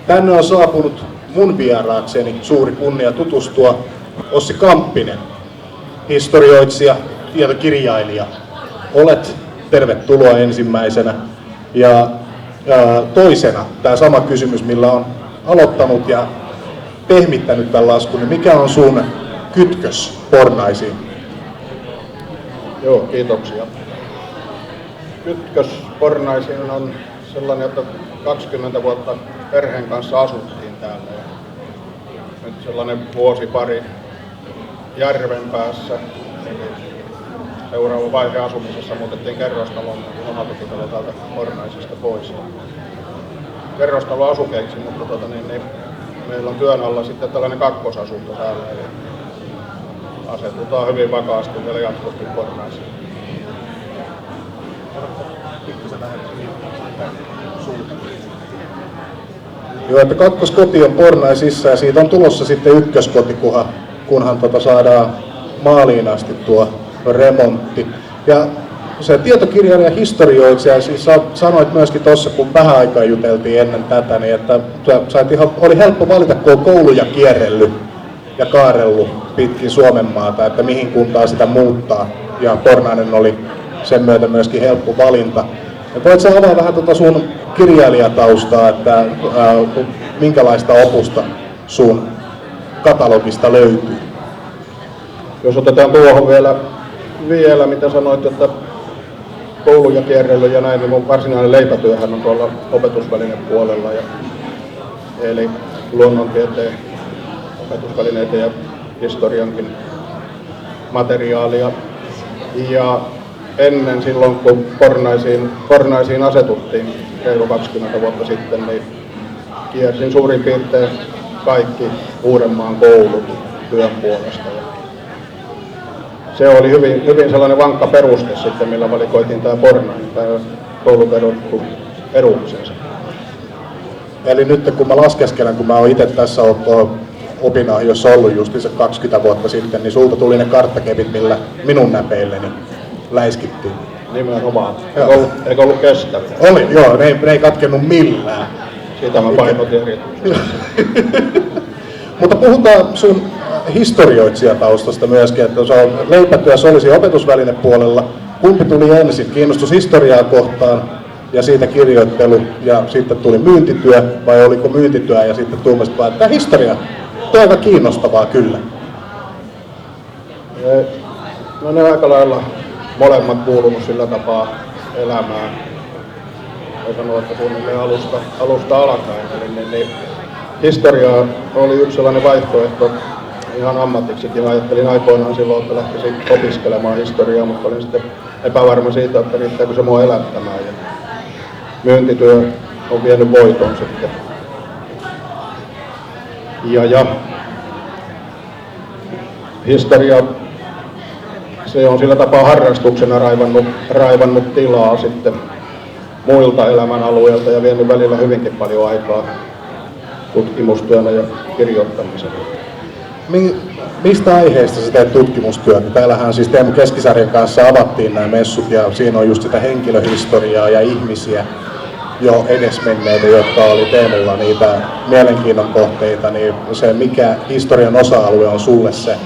Tänne on saapunut mun vieraakseni suuri kunnia tutustua Ossi Kamppinen, historioitsija, tietokirjailija. Olet tervetuloa ensimmäisenä. Ja toisena tämä sama kysymys, millä on aloittanut ja pehmittänyt tämän laskun, niin mikä on sun kytkös Pornaisiin? Joo, kiitoksia. Kytkös Pornaisiin on sellainen, että 20 vuotta perheen kanssa asuttiin täällä. Ja nyt sellainen vuosi pari järven päässä. Seuraava vaihe asumisessa muutettiin kerrostalon omakotitalo täältä Pornaisista pois. Kerrostalo asukeiksi, mutta meillä on työn alla sitten tällainen kakkosasunto täällä. Eli asetutaan hyvin vakaasti vielä jatkuvasti Pornaisiin. Joo, että kakkoskoti on Pornaisissa ja siitä on tulossa sitten ykköskoti, kunhan saadaan maaliin asti tuo remontti. Ja se tietokirjailija historioitsija, siis sanoit myöskin tuossa, kun vähän aikaa juteltiin ennen tätä, niin että oli helppo valita, kun on kouluja kierrellyt ja kaarellut pitkin Suomenmaata, että mihin kuntaan sitä muuttaa. Ja Pornainen oli sen myötä myöskin helppo valinta. Ja voit sä avaa vähän sun kirjailijataustaa, että minkälaista opusta sun katalogista löytyy? Jos otetaan tuohon vielä mitä sanoit, että kouluja kierrely ja näin, niin mun varsinainen leipätyöhän on tuolla opetusvälinepuolella. Eli luonnontieteen, opetusvälineiden ja historiankin materiaalia. Ja ennen silloin, kun Pornaisiin asetuttiin reilu 20 vuotta sitten, niin kiersin suurin piirtein kaikki Uudenmaan koulut työn puolesta. Se oli hyvin sellainen vankka peruste sitten, millä valikoitiin tämä Pornainen, tämä kouluperustus eduksensa. Eli nyt kun mä laskeskelen, kun mä oon itse tässä opinahjossa ollut justiinsa 20 vuotta sitten, niin sulta tuli ne karttakepit, millä minun näpeilleni läiskittiin. Nimenomaan. Eikö ollut kestäviä? Oli, joo. Ne ei katkennut millään. Siitä mä painotin erityisesti. Mutta puhutaan sun historioitsijataustasta myöskin, että se on leipätyö, se olisi opetusvälinepuolella. Kumpi tuli ensin? Kiinnostus historiaa kohtaan ja siitä kirjoittelu ja sitten tuli myyntityö, vai oliko myyntityö ja sitten tuumasit vaan, että historia, tuo on aika kiinnostavaa kyllä. No ne aika lailla molemmat kuulunut sillä tapaa elämään. Voi sanoa, että suunnilleen alusta alkaen. Eli historia oli yksi sellainen vaihtoehto ihan ammatiksikin. Ajattelin aikoinaan silloin, että lähtisin opiskelemaan historiaa, mutta olin sitten epävarma siitä, että riittääkö se mua elättämään. Ja myyntityö on vienyt voiton sitten. Ja historia, se on sillä tapaa harrastuksena raivannut tilaa sitten muilta elämänalueilta ja vienyt välillä hyvinkin paljon aikaa tutkimustyönä ja kirjoittamisena. Mistä aiheesta sä teet tutkimustyötä? Täällähän siis Teemu Keskisarjan kanssa avattiin nämä messut ja siinä on just sitä henkilöhistoriaa ja ihmisiä jo edesmenneitä, jotka oli Teemulla niitä mielenkiinnon kohteita, niin se mikä historian osa-alue on sulle se,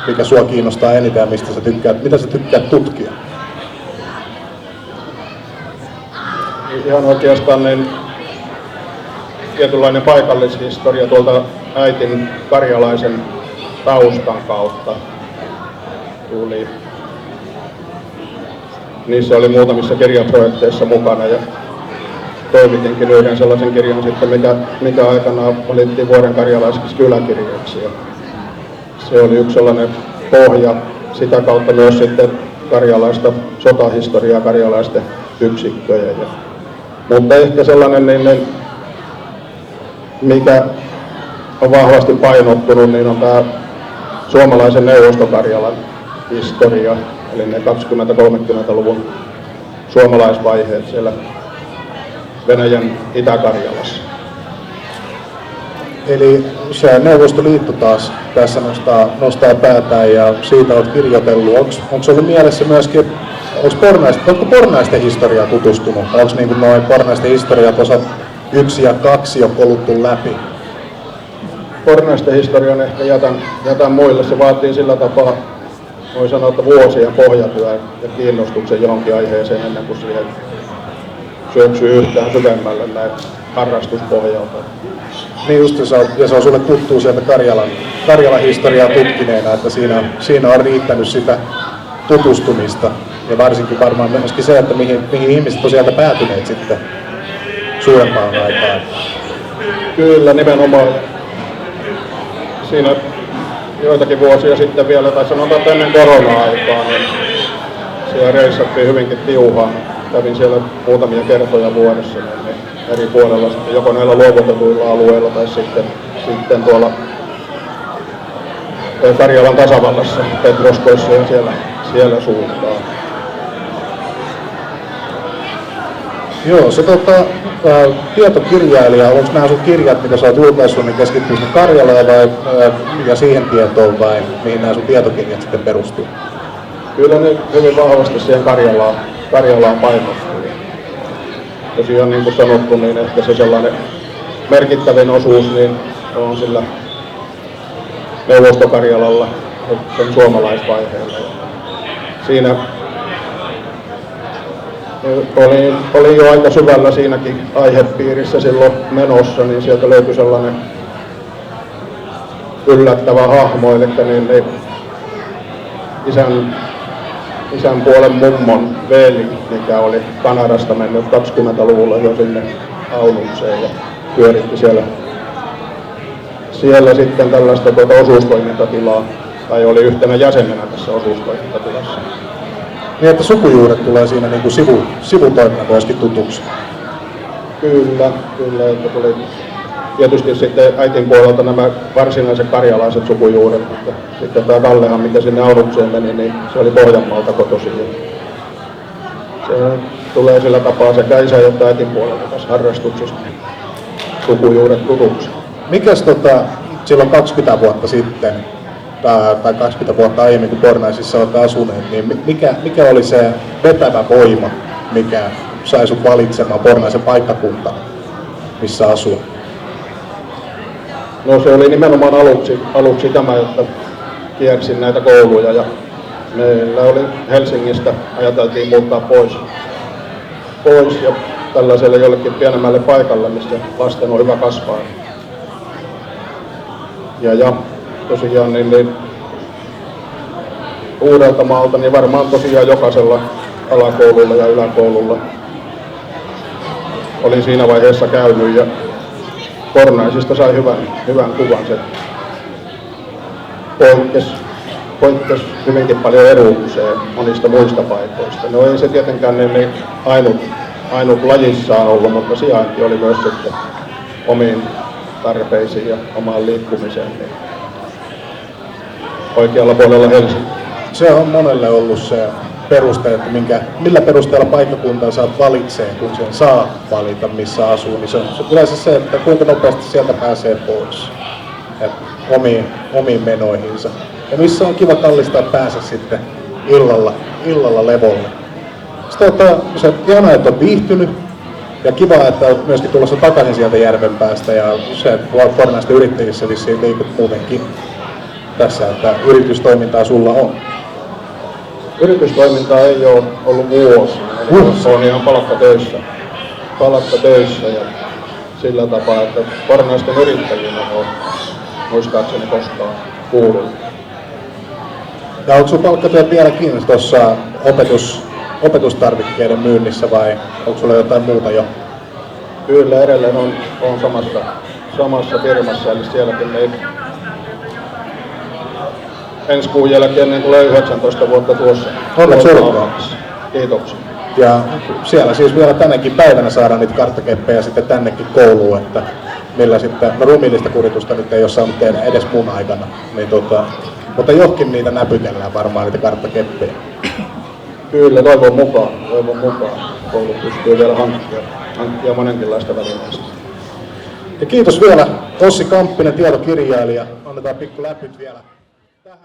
mikä sua kiinnostaa eniten ja mitä sä tykkäät tutkia? Ihan oikeastaan niin tietynlainen paikallishistoria tuolta äitin karjalaisen taustan kautta tuli. Niissä oli muutamissa kirjaprojekteissa mukana ja toimitinkin yhden sellaisen kirjan sitten, mikä aikanaan valittiin vuoden karjalaiseksi kyläkirjaksi. Ja se oli yksi sellainen pohja, sitä kautta myös sitten karjalaista sotahistoriaa, karjalaisten yksikköjä. Mutta ehkä sellainen, mikä on vahvasti painottunut, niin on tämä suomalaisen Neuvostokarjalan historia, eli ne 20-30-luvun suomalaisvaiheet siellä Venäjän Itä-Karjalassa. Eli se Neuvostoliitto taas tässä nostaa päätään ja siitä olet kirjoitellut. Onko se ollut mielessä myöskin, oletko Pornaisten historiaa tutustunut? Onko niin noin Pornaisten historiat 1 ja 2 jo koluttu läpi? Pornaisten historian ehkä jätän muille. Se vaatii sillä tapaa, voi sanoa, että vuosien pohjatyön ja kiinnostuksen johonkin aiheeseen ennen kuin siihen syöksyy yhtään syvemmälle näin harrastuspohjalta. Niin just, ja se on sulle tuttuu sieltä Karjalan historiaa tutkineena, että siinä on riittänyt sitä tutustumista. Ja varsinkin varmaan myöskin se, että mihin ihmiset on sieltä päätyneet sitten suurempaan aikaan. Kyllä, nimenomaan. Siinä joitakin vuosia sitten vielä, tai sanotaan ennen korona-aikaa, niin siellä reissattiin hyvinkin tiuhaan. Kävin siellä muutamia kertoja vuodessa niin eri puolella, sitten joko näillä luovutetuilla alueilla tai sitten tuolla Karjalan tasavallassa, Petroskoissa ja siellä suuntaan. Joo, se tietokirjailija, onko nämä sun kirjat, mitä sä oot julkaissut, niin keskittyy sinne Karjalaan ja siihen tietoon vai mihin nämä sun tietokirjat sitten perustuu? Kyllä ne hyvin vahvasti siihen Karjalaan painottuu. Tosiaan niin kuin sanottu, niin ehkä se sellainen merkittävin osuus niin on sillä Neuvosto-Karjalalla sen suomalaisvaiheella. Siinä olin jo aika syvällä siinäkin aihepiirissä silloin menossa, niin sieltä löytyi sellainen yllättävä hahmo, eli niin isän puolen mummon veli, mikä oli Kanadasta mennyt 20-luvulla jo sinne Aunukseen ja pyöritti siellä sitten tällaista osuustoimintatilaa, tai oli yhtenä jäsenenä tässä osuustoimintatilassa. Niin, että sukujuuret tulee siinä niin kuin sivutoimena myöskin tutuksi. Kyllä, että tuli tietysti sitten äitin puolelta nämä varsinaiset karjalaiset sukujuuret, mutta sitten tämä Kallehan, mikä sinne Aunukseen meni, niin se oli Pohjanmaalta kotoisin. Se tulee sillä tapaa sekä isä että äitin puolelta tässä harrastuksesta sukujuuret tutuksi. Mikäs silloin 20 vuotta sitten, tai 20 vuotta aiemmin kun Pornaisissa olette asuneet, niin mikä oli se vetävä voima, mikä sai sut valitsemaan Pornaisen paikkakuntaa, missä asuu? No se oli nimenomaan aluksi tämä, että kiersin näitä kouluja ja meillä oli Helsingistä, ajateltiin muuttaa pois ja tällaiselle jollekin pienemmälle paikalle, missä lasten on hyvä kasvaa. Ja tosiaan niin Uudeltamaalta niin varmaan tosiaan jokaisella alakoululla ja yläkoululla olin siinä vaiheessa käynyt ja Pornaisista sai hyvän kuvan. Se poikkesi hyvinkin paljon edukseen monista muista paikoista. No ei se tietenkään niin ainut lajissaan ollut, mutta sijainti oli myös sitten omiin tarpeisiin ja omaan liikkumiseen niin oikealla puolella Helsinki. Se on monelle ollut se peruste, että millä perusteella paikkakuntaa saat valitsee, kun sen saa valita, missä asuu, niin se on yleensä se, että kuinka nopeasti sieltä pääsee pois omiin menoihinsa. Ja missä on kiva kallistaa päänsä sitten illalla levolle. Sitten se ihanaa, että on viihtynyt ja kiva, että olet myöskin tulossa takaisin sieltä järven päästä ja se Pornaisten yrittäjissä vissiin liikut muutenkin tässä, että yritystoimintaa sulla on. Yritystoimintaa ei ole ollut vuosia. Olen ihan palkkatöissä ja sillä tapaa, että Pornaisten yrittäjinä on muistaakseni koskaan kuullut. Ja onko sun palkkatyöt vielä kiinni tuossa opetustarvikkeiden myynnissä vai onko sulla jotain muuta jo? Kyllä edelleen on samassa firmassa, eli sielläkin niin ensi kuun jälkeen niin tulee 19 vuotta tuossa. Onneksi olkoon. Kiitoksia. Ja siellä siis vielä tänäkin päivänä saadaan niitä karttakeppejä sitten tännekin kouluun, että millä sitten, no rumillista kuritusta nyt ei ole saanut tehdä edes mun aikana, niin mutta johonkin niitä näpytellään varmaan niitä karttakeppejä. Kyllä, toivon mukaan. Koulu pystyy vielä hankkia monenkinlaista välineistä. Ja kiitos vielä Ossi Kamppinen, tietokirjailija. Annetaan pikku läpyt vielä tähän.